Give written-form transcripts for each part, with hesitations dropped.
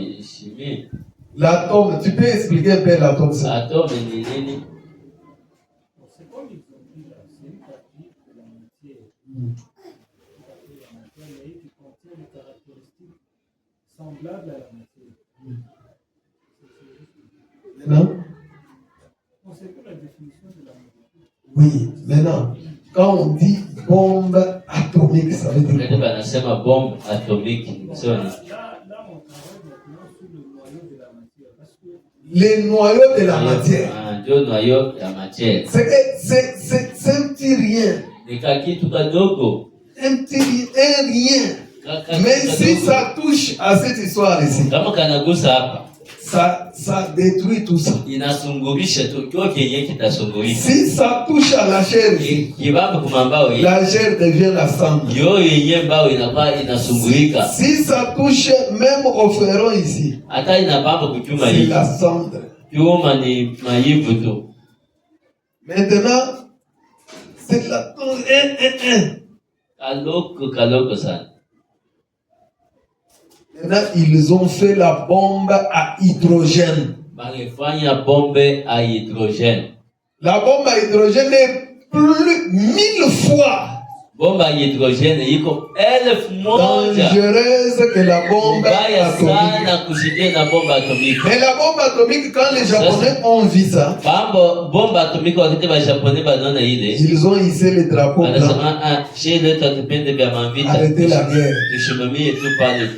chimie. L'atome, tu peux expliquer un peu l'atome? Atome ni nini? C'est comme ils ont dit là, c'est une partie de la matière. La matière qui contient des caractéristiques semblables à la matière. Maintenant? On sait que la définition de la matière. Oui, maintenant, quand on dit bombe atomique, ça veut dire quoi? Banasema bombe atomique. Là, on travaille maintenant sur le noyau de la matière. Parce que Les noyaux de la matière. Ndio noyau ya matière. C'est un petit rien. Ni kakitu kadogo. Un petit rien. Mais si ça touche à cette histoire ici, Kama kanagusa hapa, ça détruit tout ça. inasungurisha tu kio kenye kitasungurika. Si ça touche à la chair ici, Kibamba kumambao hii, la chair devient la cendre. yo yenye mbao inakuwa inasungurika. Si ça touche même au ferron ici, Hata inapamba kuchuma c'est hii. la cendre. Chuma ni majivu tu. Maintenant, c'est la Kaloko sana. Maintenant, ils ont fait la bombe à hydrogène. Bangefanya bombe à hydrogène. La bombe à hydrogène est plus 1000 fois Bombe à hydrogène iko 1000 moja. dangereuse que la bombe Mbaya atomique. sana kushindia na bombe atomique. Mais la bombe atomique, quand les Japonais ont vu ça, Bombe atomique wakati ba Japonais banaona ile. ils ont hissé le drapeau blanc, Anasema chez le tatupende vya mavita. arrêté la guerre. Tushimamie tu pale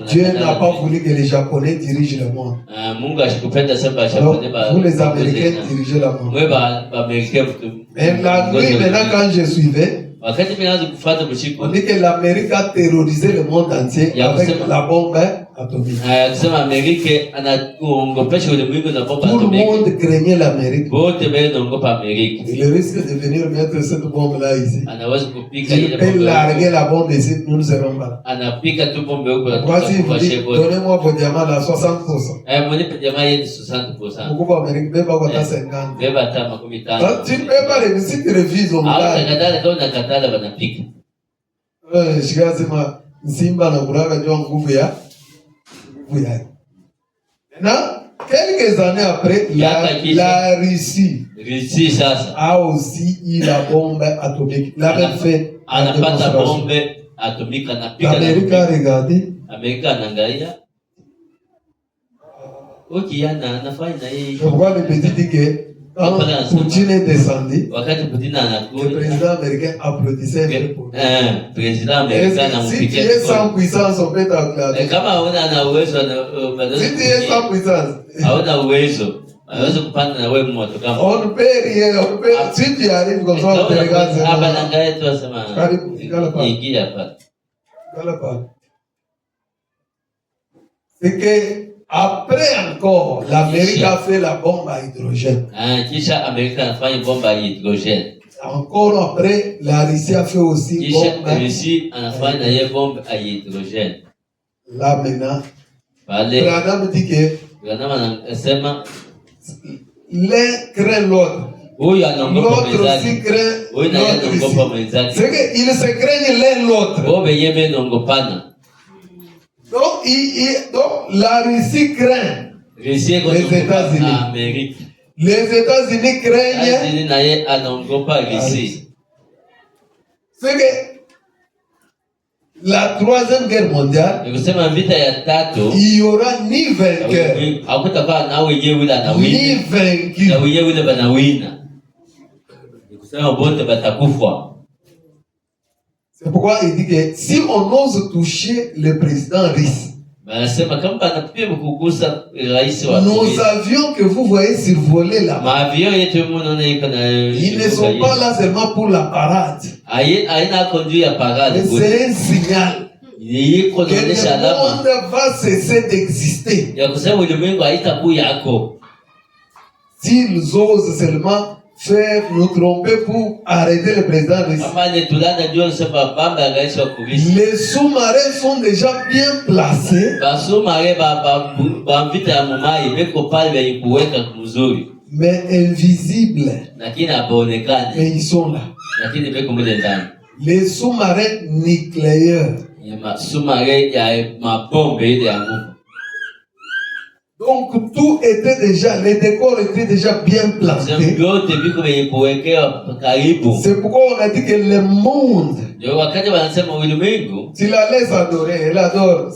Dieu n'a pas voulu que les Japonais dirigent le monde. Mungu ashikupenda sema Donc, Japonais ba. vous les Américains dirigez le monde. Wewe ba Américain tu. Mais la nuit, maintenant, quand je suivais, Wakati mimi naanza kufuata kushiko. on dit que l'Amérique a terrorisé le monde entier avec la bombe atomique. Akisema Amerika anakuongopesha ulimwengu na bomba Tout le atomique. monde craignait l'Amérique. Wote wanaogopa Amerika. Il risque de venir mettre cette bombe-là ici. Anaweza kupika Il ile peut bombe. larguer la bombe ici, nous ne serons pas là. Anapika tu bombe huko na Voici, vous tutakufashe dites, wote. donnez-moi vos diamants là, 60%. Mwenye jamaa yetu 60%. Beaucoup d'Amérique, même pas à 50%. Beba hata 15. Donc, tu ne peux pas les si tu refuses, on Au va. takatala kama nakatala wanapika. Shikasema, Simba na Buraga ndio nguvu ya. Maintenant, quelques années après, la Russie sasa a aussi eu la bombe atomique. Il a même fait la anapata démonstration. bombe atomika anapika. L'Amérique a regardé. Amerika anaangalia. Yana anafanya na yeye. Je vois le petit dit que quand Poutine est descendu, Wakati Putin le anakuja, président américain applaudissait un peu pour lui. Président américain Si tu es anampigia sans mkono. puissance, on peut t'acclamer. Kama hauna uwezo Si tu es sans puissance, hauna uwezo, anaweza kupanda na wewe moto kama. on ne peut rien, on peut. Si tu arrives comme ça, on te regarde. Hapa naangalia tu asema. Ingia hapa. C'est que après encore, l'Amérique a fait la bombe à hydrogène. Kisha Amerika anafanya bomba ya hydrogène. Encore après, la Russie a fait aussi Kisha bombe. Russie anafanya na yeye bomba ya hydrogène. Là maintenant, Pale Branham dit que Branham anasema l'un craint l'autre. huyu anaogopa L'autre aussi mwenzake. craint Huyu naye l'autre anaogopa ici. mwenzake. C'est qu'ils se craignent l'un l'autre. Bobe yeye naongopana. Donc, la Russie craint Russie les États-Unis. Amerika. Les États-Unis craignent. Azini naye anaogopa Russie. C'est que la troisième guerre mondiale, Nikusema vita ya tatu il n'y aura ni vainqueur, hakutakuwa na wenyewe yule ni anawina vaincu. na wenyewe yule banawina. Nikusema wote batakufa. C'est pourquoi il dit que si on ose toucher le président russe, Banasema kama banapima kugusa rais wa nos avions que vous voyez survoler là, maavion yetu mnaona iko na ils ne sont pas là seulement pour la parade. aina conduit ya parade. Mais c'est un signal Yiko que le naonesha alama monde va cesser d'exister. ya kusema ulimwengu haitakuwa yako. S'ils osent seulement faire nous tromper pour arrêter le président russe. Kama ni tulana ndio sema bamba ya rais wa Kurusi. Les sous-marins sont déjà bien placés, Basumare ba vita ya mumai beko pale baikuweka mzuri. mais invisibles. Lakini hapaonekani. Mais ils sont là. Lakini beko mule ndani. Les sous-marins nucléaires. Ya masumare ya mabombe ile ya nguvu. Donc tout était déjà, les décors étaient déjà bien plantés. C'est pourquoi on a dit que le monde, s'il la laisse adorer, elle adore.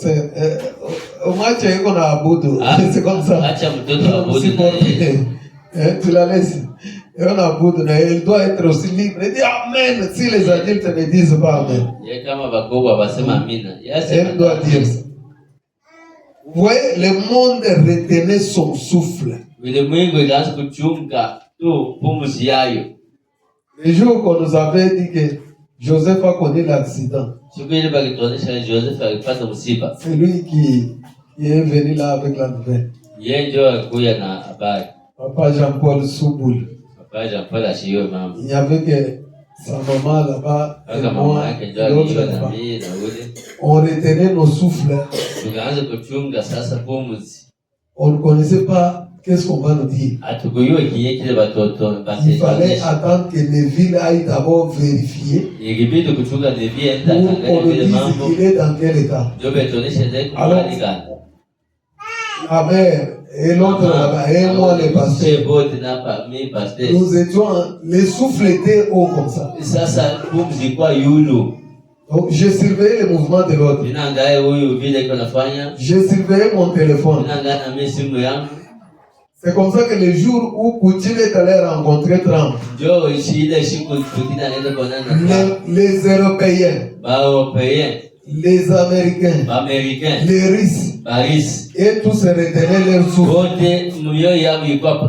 Au moins tu es qu'on a Aboudou. C'est comme ça. Tu la laisses. Et on a Aboudou. Elle doit être aussi libre. Elle dit Amen. Si les adultes ne disent pas Amen. Elle doit dire ça. Vous voyez, le monde retenait son souffle. Le jour qu'on nous avait dit que Joseph a connu l'accident, c'est lui qui est venu là avec la nouvelle. Papa Jean-Paul Souboul. Il n'y avait que sa maman là-bas et moi, l'autre là-bas. On retenait nos souffles. On ne connaissait pas qu'est-ce qu'on va nous dire. Il fallait attendre que Neville aille d'abord vérifier pour qu'on nous dise il est dans quel état. Alors, la mère et l'autre là-bas, et moi les pasteurs, nous étions, les souffles étaient hauts comme ça. Donc, je surveillais le mouvement de l'autre. Je surveillais mon téléphone. C'est comme ça que le jour où Poutine est allé rencontrer Trump, les Européens, les Américains, les Russes, et tous se retenaient leur souffle.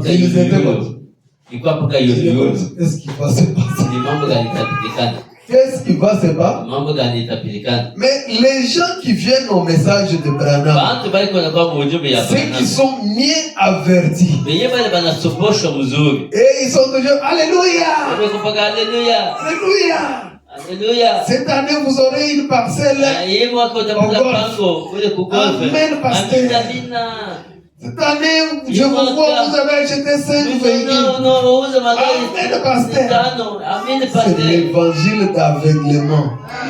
Ils étaient comme qu'est-ce qui va se passer? Qu'est-ce qui va se passer? Mais les gens qui viennent au message de Branham, ceux qui sont mieux avertis, et ils sont toujours Alléluia! Alléluia! Cette année vous aurez une parcelle. Amen, pasteur. Cette année, je vous vois, vous avez acheté 5 véhicules. Amen, pasteur. C'est l'évangile d'aveuglement.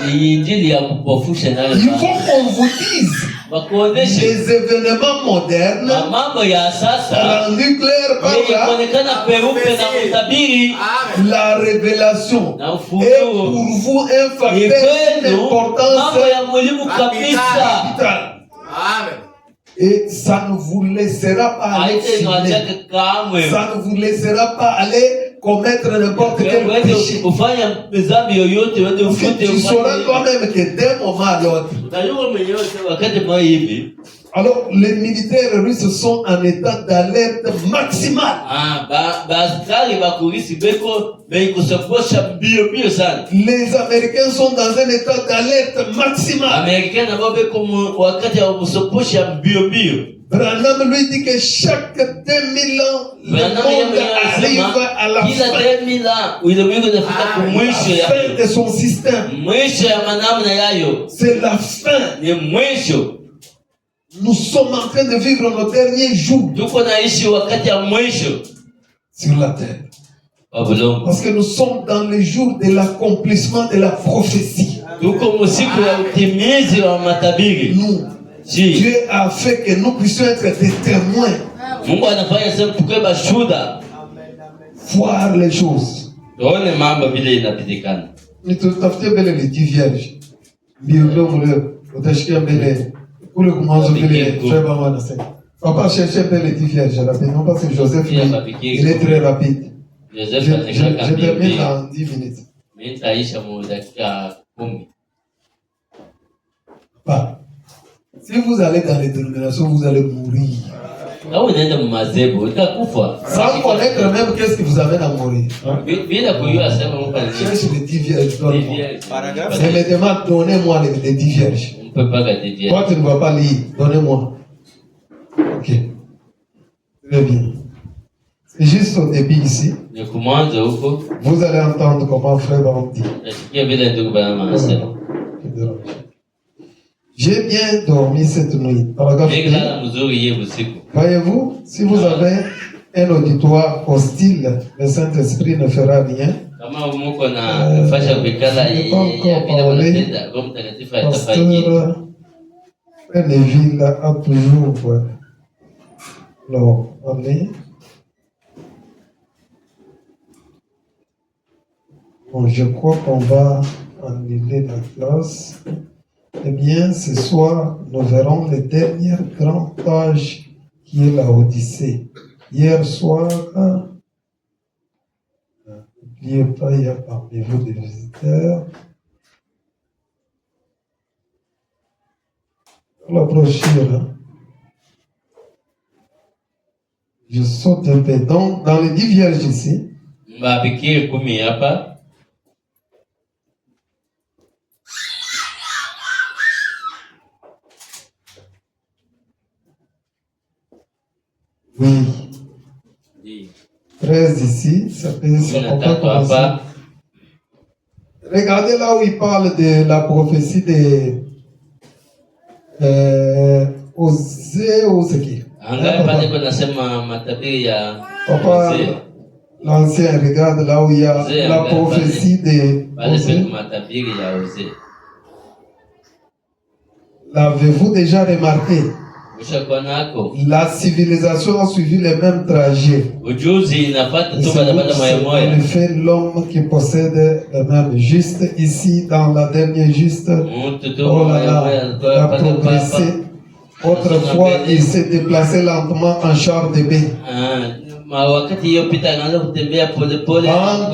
Il faut qu'on vous dise les événements modernes rendus clairs par la révélation est pour vous un facteur d'importance capitale. Amen. Et ça ne vous laissera pas aller fumer. Ça ne vous laissera pas aller commettre n'importe quel péché. Tu sauras toi-même que d'un moment à l'autre. Alors, les militaires russes sont en état d'alerte maximale. Les Américains sont dans un état d'alerte maximale. Branham lui dit que chaque 2000 ans, le monde arrive à la fin de son système. C'est la fin. Nous sommes en train de vivre nos derniers jours sur la terre. Parce que nous sommes dans les jours de l'accomplissement de la prophétie. Dieu a fait que nous puissions être des témoins. Voir les choses. Nous t'avons les 10 vierges. Papa cherchait les 10 vierges rapidement parce que Joseph, il est très rapide. Je termine en 10 minutes. Pas. Si vous allez dans les dénominations, vous allez mourir. Sans connaître même qu'est-ce qui vous amène à mourir. Cherche les 10 vierges. Je me demande, donnez-moi les 10 vierges. Toi, tu ne vas pas lire. Donnez-moi. Ok. Très bien. C'est juste au début ici. Vous allez entendre comment frère Baron dit. J'ai bien dormi cette nuit. Voyez-vous, si vous avez un auditoire hostile, le Saint-Esprit ne fera rien. Pasteur Neville a toujours Alors, allez. Bon, je crois qu'on va annuler la classe. Eh bien, ce soir, nous verrons le dernier grand page qui est la Odyssée. Hier soir, n'oubliez pas, il y a parmi vous des visiteurs. La brochure, hein. Je saute un peu. Donc, dans les 10 vierges ici, oui. 13 ici, ça peut commencer. Regardez là où il parle de la prophétie de Osée ou ce qui. Papa, l'ancien, regarde là où il y a la prophétie de Osée. L'avez-vous déjà remarqué? La civilisation a suivi le même trajet. En effet, l'homme qui possède le même juste ici, dans la dernière juste, oh là là, il a progressé. Autrefois, il s'est déplacé lentement en char de baie.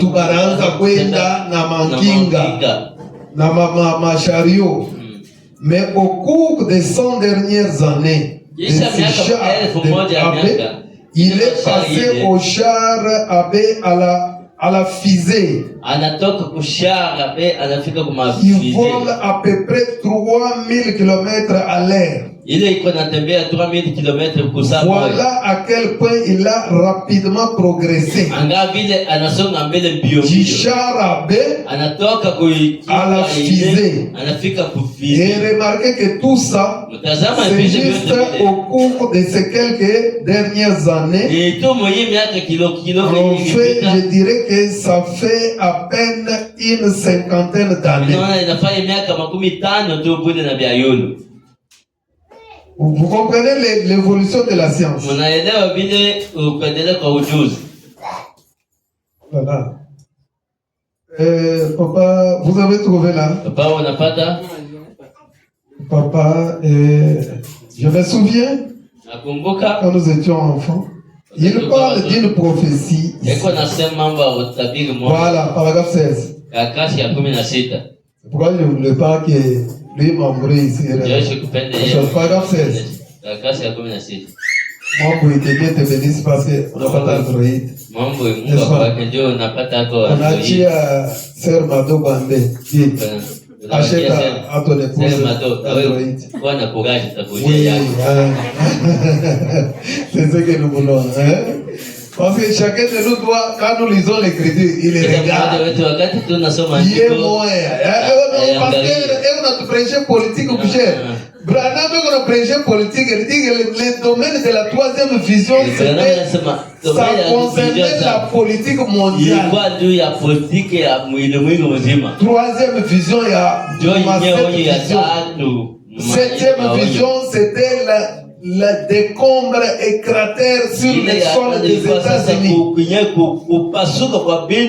Tukaanza kwenda na mankinga na chariot. Mais au cours des 100 dernières années, il est passé au char Abbé à la fusée. Il vole à peu près 3000 km à l'heure. Voilà à quel point il a rapidement progressé. Du char Abbé à la fusée. Et remarquez que tout ça, c'est juste au cours de ces quelques dernières années. En fait, je dirais que ça fait à peine une cinquantaine d'années. Vous comprenez l'évolution de la science? Voilà. Papa, vous avez trouvé là? Papa, je me souviens, quand nous étions enfants, il parle d'une prophétie. Voilà, paragraphe 16. Pourquoi je ne voulais pas que lui m'embrouille ici? Paragraphe 16. Mambo itegee te bénisse parce qu'on n'a pas d'Android. On a dit à Sœur Mado Bande, achète à ton épouse Android. Oui, c'est ce que nous voulons. Parce que chacun de nous doit, quand nous lisons l'écriture, il les regarde. Il est moyen. Parce qu'on a prêché politique ou cher. Branham, on a prêché politique, il dit que le domaine de la troisième vision, ça concernait la politique mondiale. Troisième vision, il y a septième vision, c'était le décombre et cratère sur les sols des États-Unis.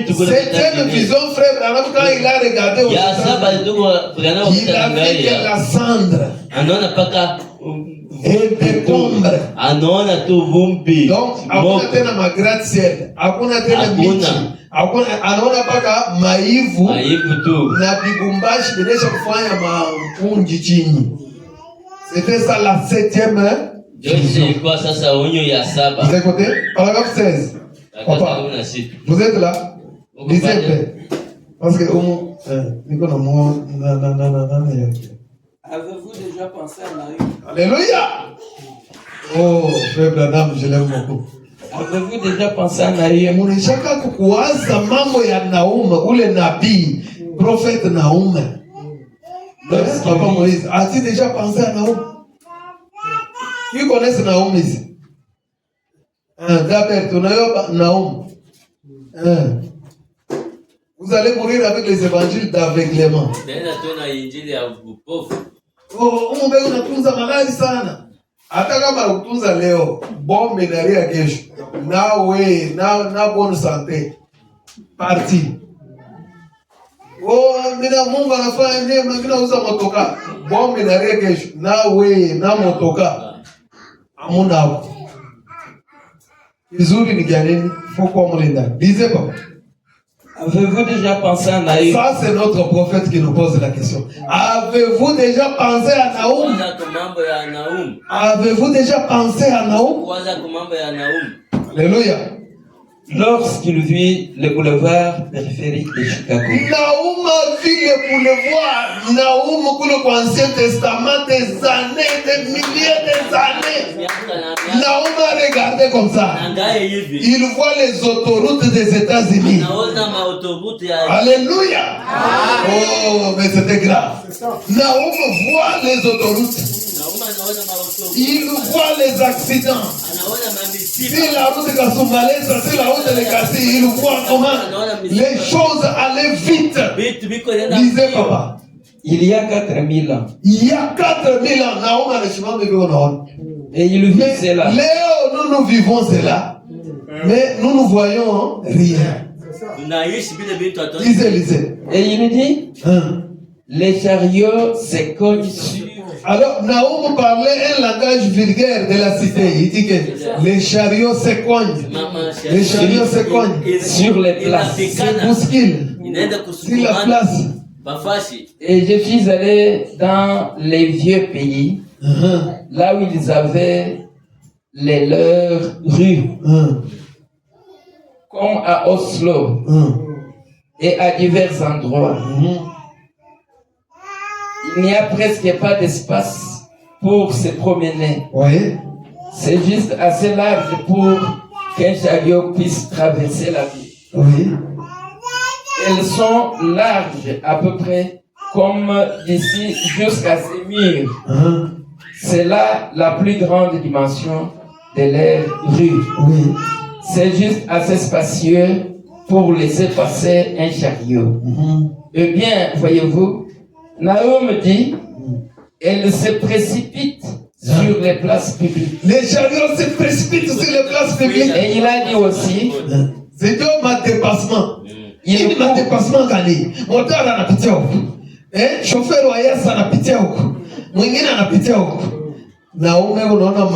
Septième vision, frère Branham, quand il a regardé aux États-Unis, il a vu que la cendre et décombre. Donc, hakuna tena magratte-ciel, hakuna tena miti, anaona paka maivu na bibumbashi binesha kufanya mapunji chini. C'était ça la septième vision. Vous écoutez? Paragraphe 16. Papa, vous êtes là? Lisez. Parce que avez-vous déjà pensé à Naïm? Alléluia! Oh, frère Branham, je l'aime beaucoup. Avez-vous déjà pensé à Naïm? Munashaka kuwaza mambo ya Naum, ule nabii, prophète Naum. Papa Moïse, as-tu déjà pensé à Naum? Qui connaît Naum ici? D'abord, tu n'as Naum. Vous allez mourir avec les évangiles d'aveuglement. Oh, unatunza malali sana. Hata kama utunza leo, bon menari ya kesho. Na bonne santé. Parti. Oh, mina Mungu anafanya njema, mina uza motoka. Bon menari ya kesho. Na motoka. Amuna hapo. Vizuri ni gani? Faut mlinda. Disez pas. Avez-vous déjà pensé à Naïm? Ça, c'est notre prophète qui nous pose la question. Avez-vous déjà pensé à Naoum? Avez-vous déjà pensé à Naoum? Alléluia. Lorsqu'il vit le boulevard périphérique de Chicago. Naoum a vu le boulevard. Naoum, pour l'Ancien Testament, des années, des milliers d'années. Naoum a regardé comme ça. Il voit les autoroutes des États-Unis. Alléluia. Oh, mais c'était grave. Naoum voit les autoroutes. Il voit les accidents. Si la route de Kasumbalesa, si la route de Kassi, il voit comment les choses allaient vite. Lisez, papa. Il y a 4000 ans. Il y a 4000 ans, Naoum a le chemin de Béonon. Et il vit cela. Léo, nous vivons cela. Mais nous ne voyons rien. Lisez. Et il dit, les chariots se cognent sur. Alors, Naoum parlait un langage vulgaire de la cité. Il dit que les chariots se cognent. Les chariots se cognent sur les places. Se bousculent sur la place. Et je suis allé dans les vieux pays, là où ils avaient leurs rues, comme à Oslo et à divers endroits. Il n'y a presque pas d'espace pour se promener. Oui. C'est juste assez large pour qu'un chariot puisse traverser la ville. Oui. Elles sont larges à peu près comme d'ici jusqu'à ces murs. C'est là la plus grande dimension de leur rue. Oui. C'est juste assez spacieux pour laisser passer un chariot. Eh bien, voyez-vous, Naoum dit, elle se précipite sur les places publiques. Les chariots se précipitent sur les places publiques. Et il a dit aussi, c'est donc ma dépassement. Il m'a dépassement gani. Moteur anapitia huko. Chauffeur wa Yesu anapitia huko. Mwingine anapitia huko. Naoum unaona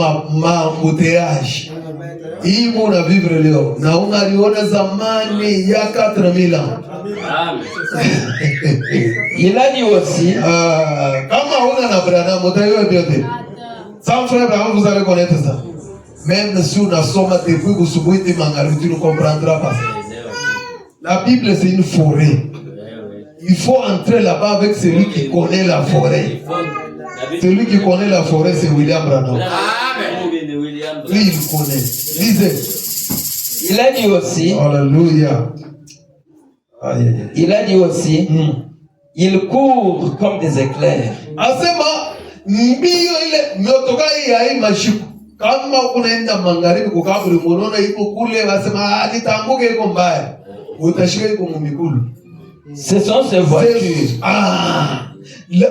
embouteillage. Hii muna vivre leo. Naoum aliona zamani ya 4000 ans. Il a dit aussi, kama una na Branham utaelewa vyote. Sans frère Branham, vous allez connaître ça. Même si on a somme depuis Boussouboué de Mangarou, tu ne comprendras pas. La Bible, c'est une forêt. Il faut entrer là-bas avec celui qui connaît la forêt. Celui qui connaît la forêt, c'est William Branham. Lui, il connaît. Lisez. Il a dit aussi, Alléluia. Il a dit aussi, il court comme des éclairs. Asema mbio ile miotoka hii mashiku kama unaenda magharibi kukaburi munaona iko kule wasema nitambuke iko mbaya utashika iko mumikulu. Ce sont ces voitures.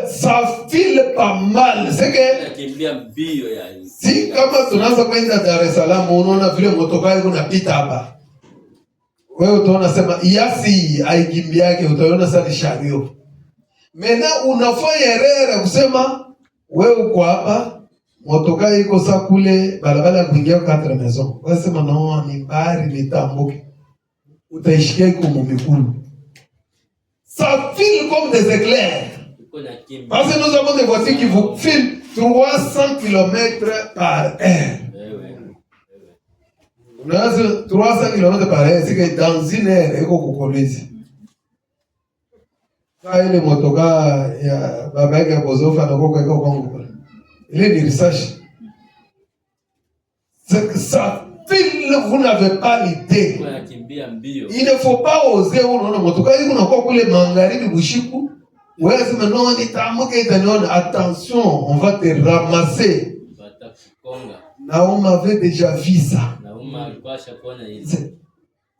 Ça file pas mal. C'est que si kama tunaanza kwenda Dar es Salaam unaona vile motoka iko napita hapa. Wewe utaona sema iasi haikimbiake, utaona sasa ni shario. Mena unafanya erreur kusema wewe uko hapa motoka iko saa kule barabara kuingia kwa 4 maison. Wewe sema no ni bari nitambuke. Utaishikia iko mumikulu. Ça file comme des éclairs. Parce que nous avons des voitures qui vous filent 300 km par heure. 300 km par heure, c'est que dans une heure, il faut qu'on conduise. Quand il est motoka, il y a Baba qui a posé au Congo. Il est du recherche. C'est que ça file, vous n'avez pas l'idée. Il ne faut pas oser, motoka, il faut encore que les mangaris du Bushiku. Ouais, c'est maintenant, on est attention, on va te ramasser. Naoum avait déjà vu ça.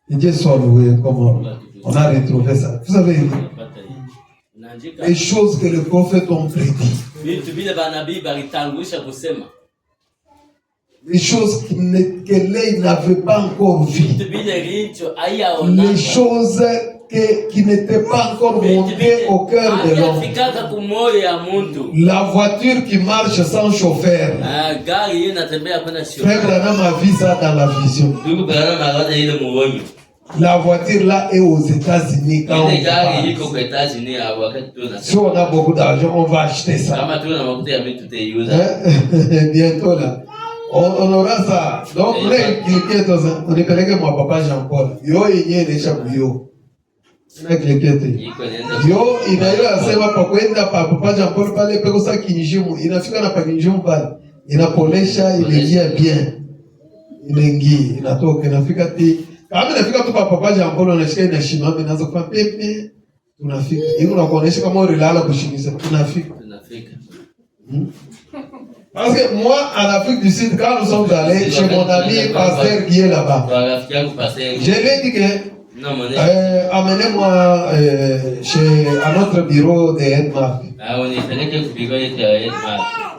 Et Dieu soit loué, comment on a retrouvé ça. Vous savez, les choses que les prophètes ont prédit. les choses que l'œil n'avait pas encore vues, les choses qui n'étaient pas encore montées au cœur de l'homme. La voiture qui marche sans chauffeur. Frère Branham a vu ça dans la vision. La voiture là est aux États-Unis. Quand si on a beaucoup d'argent, on va acheter ça. Bientôt là. On aura ça. Donc, on est que mon papa Jean-Paul. Yo, il est déjà yo. Yo, il a eu à sema pakwenda papa Jean-Paul pale peko sa kinjimu. Inafika na pakinjimu pale. Inapolesha, inaingia bien. Inaingia, inatoka, inafika ti. Kama inafika tu papa Jean-Paul anashika inashimama inaanza kwa pepe. Tunafika. Hiyo unakuonesha kama ulilala kushikiza. Tunafika. Parce que moi, en Afrique du Sud, quand nous sommes allés chez mon ami pasteur qui est là-bas, je lui ai dit que amenez-moi à notre bureau de Edmark.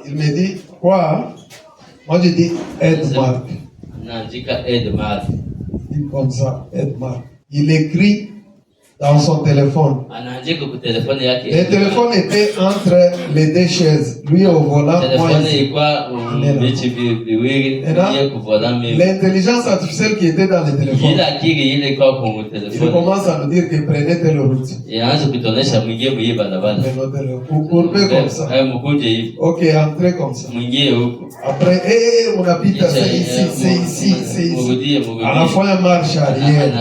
Il me dit, quoi? Moi, je dis Edmark. Il dit comme ça, Edmark. Il écrit dans son téléphone. Le téléphone était entre les deux chaises. Lui au volant, moi ici. L'intelligence artificielle qui était dans le téléphone, il commence à nous dire qu'il prenait telle route. Courbez comme ça. Ok, entrez comme ça. Après, on habite, c'est ici, c'est ici, c'est ici. À la fois, il marche arrière.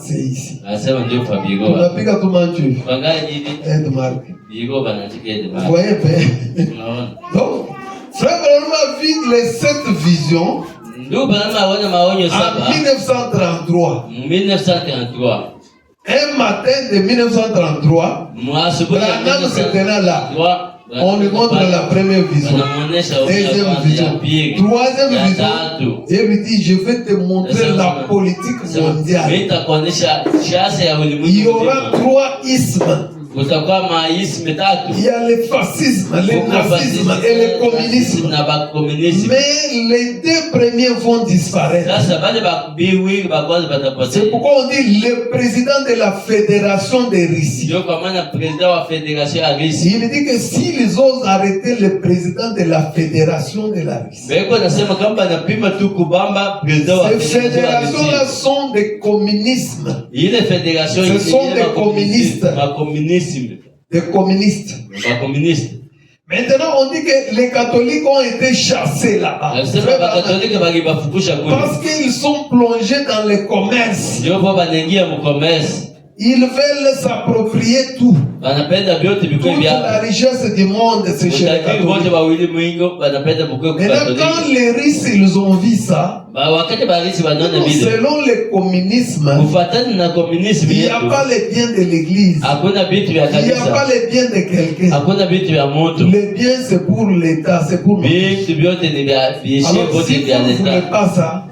C'est ici. Tunapiga tu manchu. Edmark. Vous voyez bien. Donc, Frère Branham a vu les 7 visions en 1933. Un matin de 1933, Branham se tenait là. On lui montre la première vision, deuxième vision, troisième vision. Et lui dit, je vais te montrer la politique mondiale. Il y aura 3 ismes. Il y a le fascisme, le nazisme et le communisme. Mais les 2 premiers vont disparaître. C'est pourquoi on dit le président de la Fédération de Russie. Il dit que s'ils osent arrêter le président de la Fédération de la Russie, ces fédérations-là sont des communismes. Ce sont des communistes. Des communistes. Maintenant, on dit que les catholiques ont été chassés là-bas. Parce qu'ils sont plongés dans le commerce. Ils veulent s'approprier tout. Toute la richesse du monde, c'est chez les catholiques. Maintenant, quand les Russes, ils ont vu ça, selon le communisme, il n'y a pas les biens de l'église. Il n'y a pas les biens de quelqu'un. Les biens, c'est pour l'État, c'est pour nous. Alors, si vous ne voulez pas ça,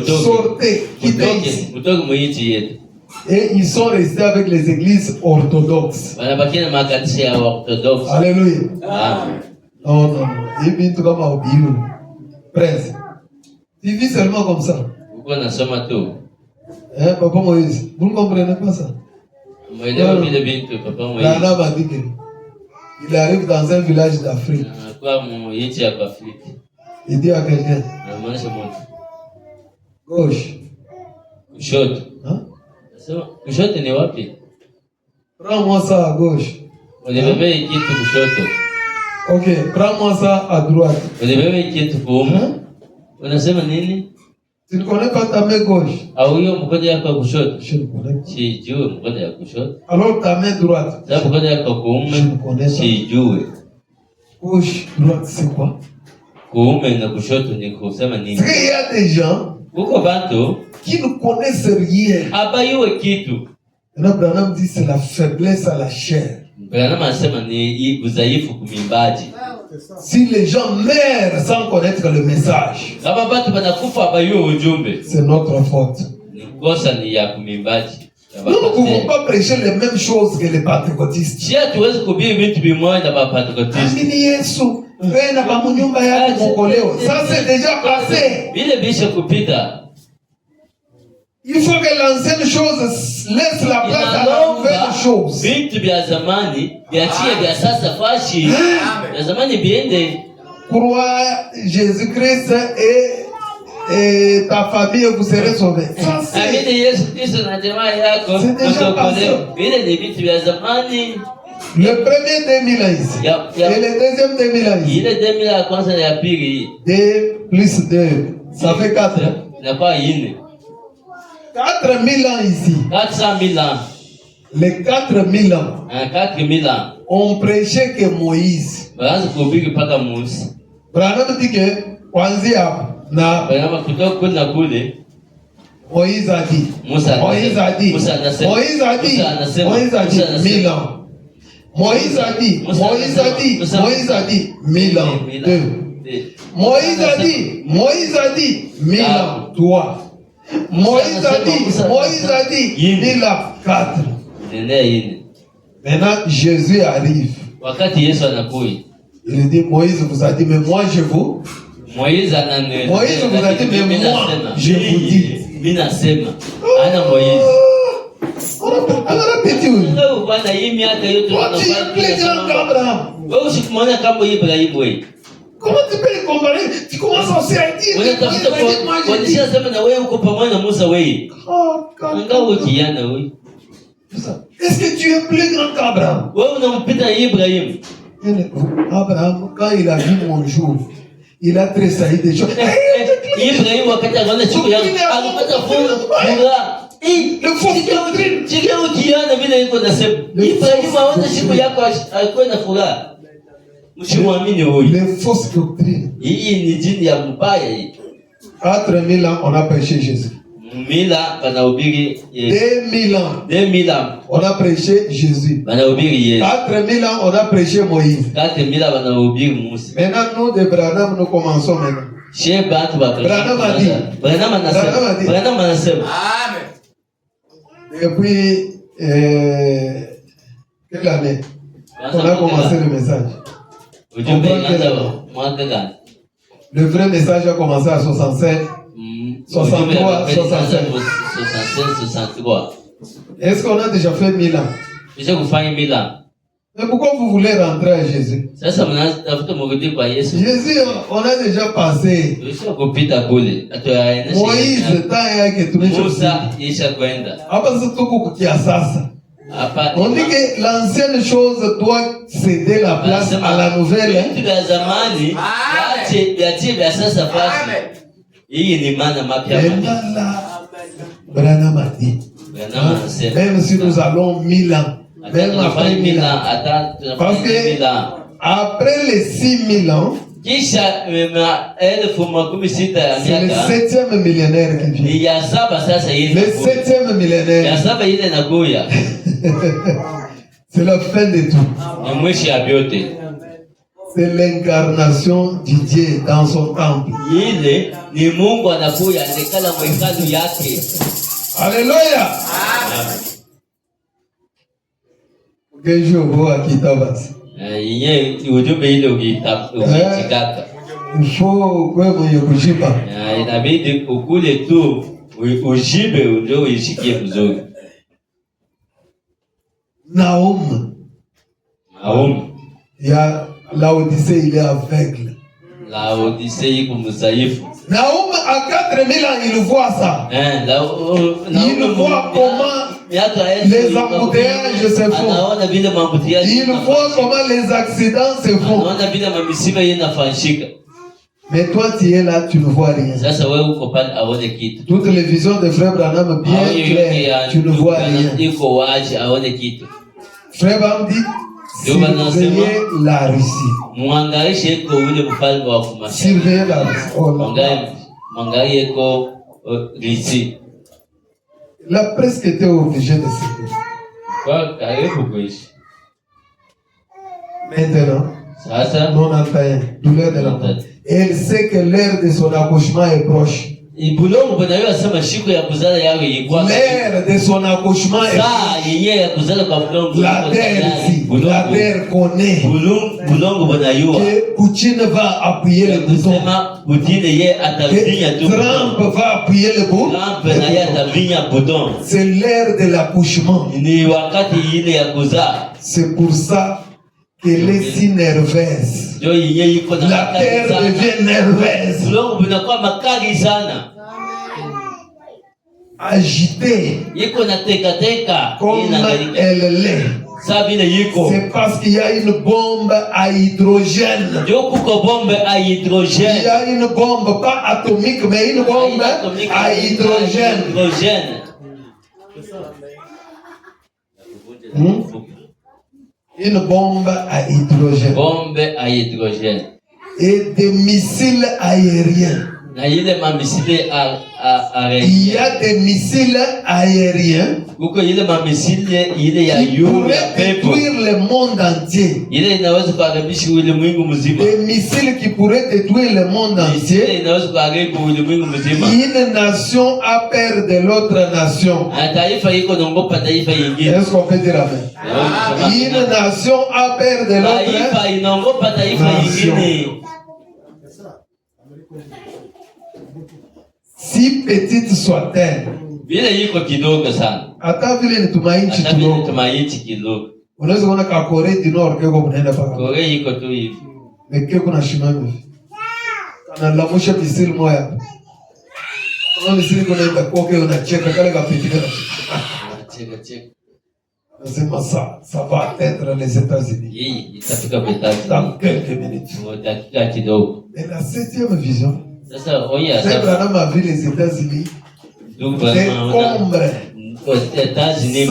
sortez, quittez. Et ils sont restés avec les églises orthodoxes. Alléluia. Non. Il vient tout comme au Bible. Presse. Tu vis seulement comme ça. Papa Moïse, vous ne comprenez pas ça? Branham a dit qu'il arrive dans un village d'Afrique. Il dit à quelqu'un, gauche. Hein? Prends-moi ça à gauche. Ok, prends-moi ça à droite. Hein? Tu ne connais pas ta main gauche? Je ne connais pas. Alors ta main droite? Je ne connais pas. Gauche, droite, c'est quoi? C'est qu'il y a des gens qui ne connaissent rien. Branham dit c'est la faiblesse à la chair. Si les gens meurent sans connaître le message, c'est notre faute. Nous ne pouvons pas prêcher les mêmes choses que les pentecôtistes. C'est déjà passé. Il faut que l'ancienne chose laisse la place à la nouvelle chose. Crois Jésus-Christ et ta famille, vous serez sauvés. C'est déjà passé. Le premier 2000 ans ici. Et le deuxième 2000 ans ici. 2 plus 2. Ça fait 4. 4000 ans ici. 400 000 ans. Les 4000 ans. 4000 ans. On prêchait que Moïse. Branham dit que Moïse a dit. Moïse a dit. Moïse a dit. Moïse a dit 1000 ans. Moïse a dit. Moïse a dit. Moïse a dit 1000 ans. 2. Moïse a dit. Moïse a dit 1000 ans. 3. Moïse a dit. Moïse a dit 1000 ans. 4. Maintenant, Jésus arrive. Il dit, Moïse vous a dit, mais moi je vous. Moïse vous a dit, mais moi je vous dis. On a répété. Comment tu peux les comparer? Tu commences aussi à dire. Est-ce que tu es plus grand qu'Abraham? Abraham, quand il a vu mon jour, il a tressailli des choses. Le faux doctrine. Les fausses doctrines. 4000 ans, on a prêché Jésus. 2000 ans, on a prêché Jésus. 4000 ans, on a prêché Moïse. Maintenant, nous de Branham, nous commençons maintenant. Branham a dit. Amen. Depuis quelle année on a commencé le message? Le vrai message a commencé à 65. 63, 65. Est-ce qu'on a déjà fait 1000 ans? Mais pourquoi vous voulez rentrer à Jésus? Jésus, on a déjà passé. Moïse, on dit que l'ancienne chose doit céder la place à la nouvelle. Branham a dit, même si nous allons 1000 ans, même après 1000 ans, parce que après les 6000 ans, c'est le 7e millénaire qui vient. Le 7e millénaire. C'est la fin de tout. C'est l'incarnation du Dieu dans son temple. Alléluia. Il faut que vous y pas. Nahum. Il y a Laodicée, il est aveugle. Nahum, à 4000 ans, il voit ça. Il voit comment les embouteillages se font. Il voit comment les accidents se font. Mais toi, tu es là, tu ne vois rien. Toutes les visions de Frère Branham bien claires, tu ne vois rien. Frère Branham dit, surveillez la Russie. Surveillez la Russie. Il a presque été obligé de surveiller. Maintenant, non entend, douleur de l'enfant. Et elle sait que l'heure de son accouchement est proche. L'air de son accouchement est la terre ici. La terre connaît que Poutine va appuyer le bouton. Que Trump va appuyer le bouton. C'est l'air de l'accouchement. C'est pour ça qu'elle est si nerveuse. La terre devient nerveuse. Agitée. Comme elle l'est. C'est parce qu'il y a une bombe à hydrogène. Il y a une bombe, pas atomique, mais une bombe à hydrogène. Une bombe à hydrogène. Et des missiles aériens. Il y a des missiles aériens qui pourraient détruire le monde entier. Des missiles qui pourraient détruire le monde entier. Une nation a peur de l'autre nation. Est-ce qu'on peut dire amen? Une nation a peur de l'autre nation. Si petite soit-elle, hata vile ni tumainchi kidogo. Unaweza kuona ka Korea du Nord keko mnaenda paka. Korea iko tu hivi. Mekeo kuna shimame. Kana lamusha misili moja. Kama misili kuna enda koke unacheka kale kapitika. Cheka. Nasema ça va être les États-Unis. Itafika dans quelques minutes. Dakika kidogo. Et la 7e vision. C'est vraiment ma vie les États-Unis. C'est ombre. Aux États-Unis,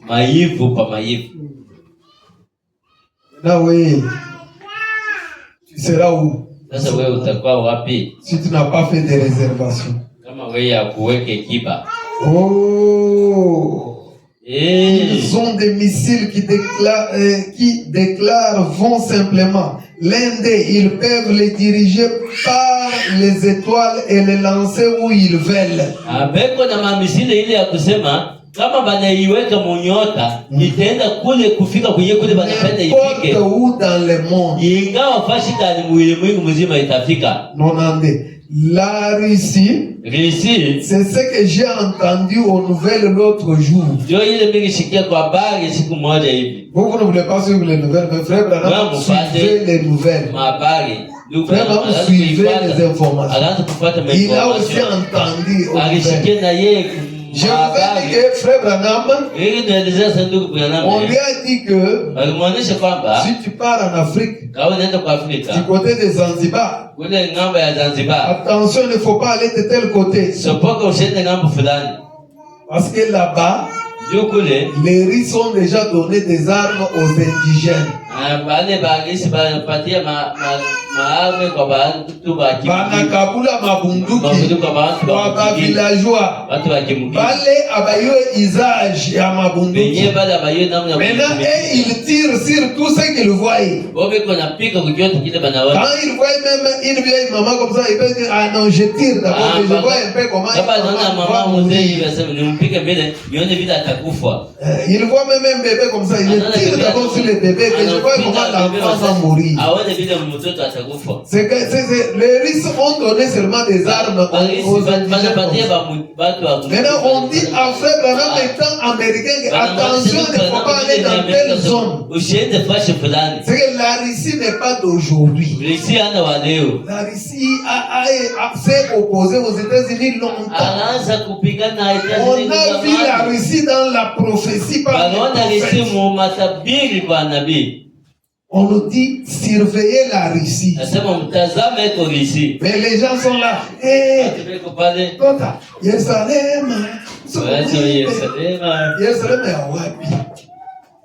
maïfu, pas maïfu. Là, oui. Tu seras où? Si tu n'as pas fait de réservation. Oh! Ils ont des missiles qui déclarent vont simplement. L'un d'eux, ils peuvent les diriger par les étoiles et les lancer où ils veulent. N'importe où dans le monde. Non, la Russie, c'est ce que j'ai entendu aux nouvelles l'autre jour. Vous ne voulez pas suivre les nouvelles, mais frère Branham, suivez les nouvelles. Vraiment, suivez les informations. Il a aussi entendu aux nouvelles. Je vous ai dit que frère Branham, on lui a dit que si tu pars en Afrique, du côté de Zanzibar, attention, il ne faut pas aller de tel côté. Parce que là-bas, les riz ont déjà donné des armes aux indigènes. Banakabula mabunduki kwa villageois bale abayo usage ya mabunduki. Maintenant ils tirent sur tout ce qu'ils voient. Quand ils voient même une vieille maman comme ça, ils peuvent dire ah non, je tire d'abord, je vois un peu comment il va mourir. Ils voient même un bébé comme ça, ils tirent d'abord sur le bébé, que je vois comment l'enfant va mourir. Les Russes ont donné seulement des armes aux indigènes. Maintenant on dit à frère Branham étant américain, attention, il ne faut pas aller dans telle zone. C'est que la Russie n'est pas d'aujourd'hui. La Russie s'est opposée aux États-Unis longtemps. On a vu la Russie dans la prophétie par les prophètes. On nous dit surveiller la Russie. Mais les gens sont là.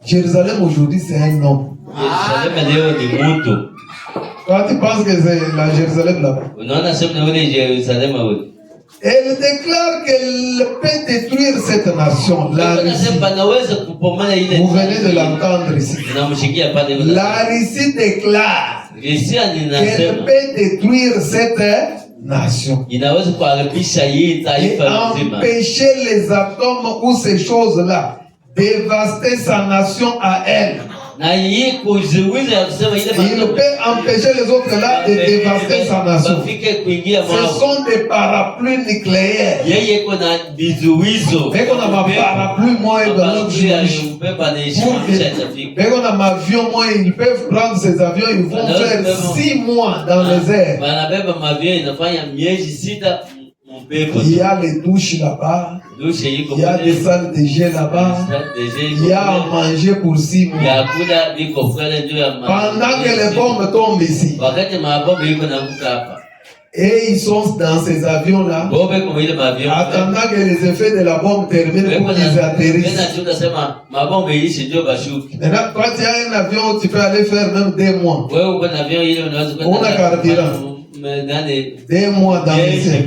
Jérusalem aujourd'hui c'est un homme. Toi tu penses que c'est la Jérusalem là-bas? Elle déclare qu'elle peut détruire cette nation, la Russie. Vous venez de l'entendre ici. La Russie déclare qu'elle peut détruire cette nation. inaweza kuharibisha hii taifa nzima, empêcher les atomes ou ces choses-là, dévaster sa nation à elle. na hii kuzuiza ya kusema ile Il peut empêcher les autres là de dévaster sa nation. bafike kuingia Ce mwao. sont des parapluies nucléaires. Yeye kuna vizuizo, Beko na maparapluie moyen dans notre juge. Beko na avion moyen, ils peuvent prendre ces avions, ils vont faire 6 mois dans les airs. Wanabeba mavion inafanya miezi 6 mpepo. Il y a les douches là-bas. Il y a des salles de jeu là-bas. Il y a à manger pour 6 mois. Pendant que les bombes tombent ici. Et ils sont dans ces avions-là. Attendant que les effets de la bombe terminent pour qu'ils atterrissent. Maintenant, quand tu as un avion, tu peux aller faire même 2 mois. On a carburant. 2 mois dans les airs.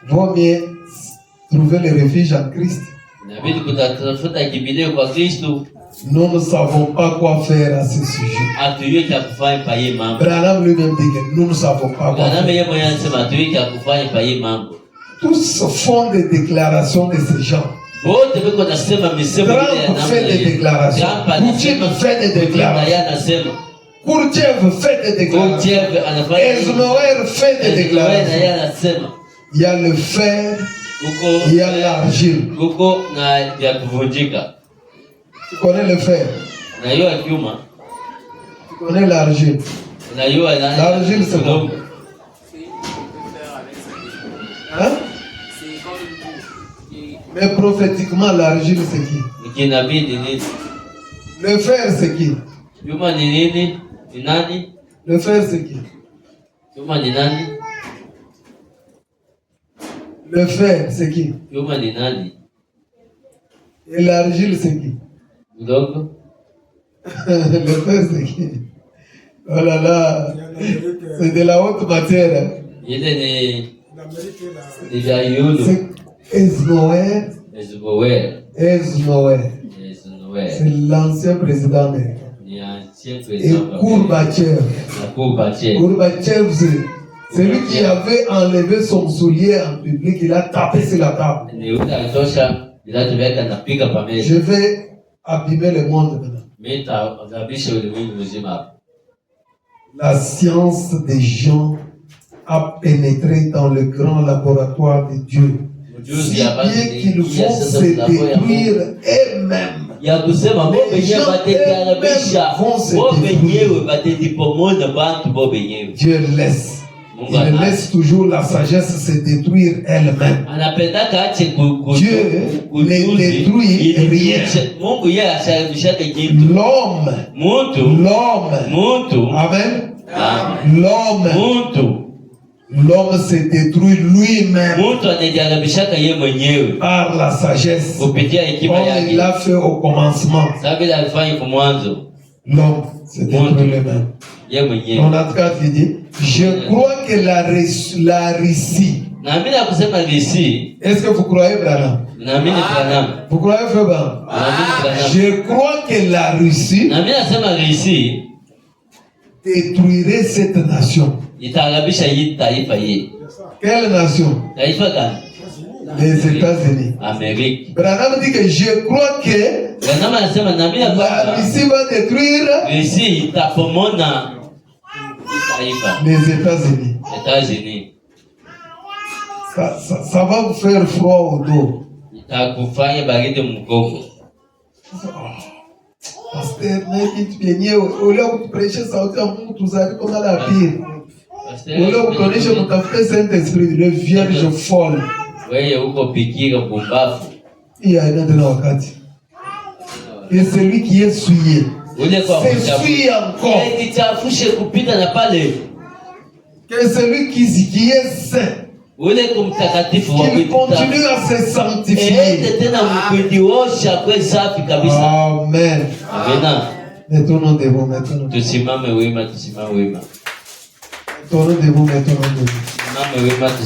Vaut mieux trouver le refuge en Christ. Nous ne savons pas quoi faire à ce sujet. Branham lui-même dit que nous ne savons pas quoi faire. Tous font des déclarations de ces gens. Trump fait des déclarations. Poutine fait des déclarations. Kourtchev fait des déclarations. Eisenhower fait des déclarations. Il y a le fer, il y a l'argile. Tu connais le fer? Tu connais l'argile? L'argile, c'est quoi? Hein? Mais prophétiquement, l'argile, c'est qui? Le fer, c'est qui? Le fer, c'est qui? Le fer, c'est qui? Et l'argile, c'est qui? Le fer, c'est qui? Oh là là, c'est de la haute matière. C'est Eisenhower. C'est l'ancien président américain. Et Gorbatchev. Gorbatchev, c'est lui qui avait enlevé son soulier en public, il a tapé sur la table. Je vais abîmer le monde maintenant. La science des gens a pénétré dans le grand laboratoire de Dieu. Si bien qu'ils vont se détruire eux-mêmes. Les gens eux-mêmes vont se détruire. Dieu laisse. Il laisse toujours la sagesse se détruire elle-même. Dieu ne détruit rien. Amen. L'homme se détruit lui-même par la sagesse, comme il l'a fait au commencement. L'homme se détruit lui-même. On a 4 qui dit, je crois que la Russie. Est-ce que vous croyez, Branham? Vous croyez, Frère Branham? Je crois que la Russie détruirait cette nation. Quelle nation? Les États-Unis. Branham dit que je crois que la Russie va détruire les États-Unis. Ça va vous faire froid au dos. Pasteur, au lieu de prêcher ça, vous avez comme la pire. Au lieu de prêcher, vous avez Saint-Esprit, le vierge folle. Il y a un autre wakati. Et celui qui est souillé, s'essuie encore. Que celui qui est saint, qu'il continue à se sanctifier. Amen. Mettons-nous debout, mettons-nous debout.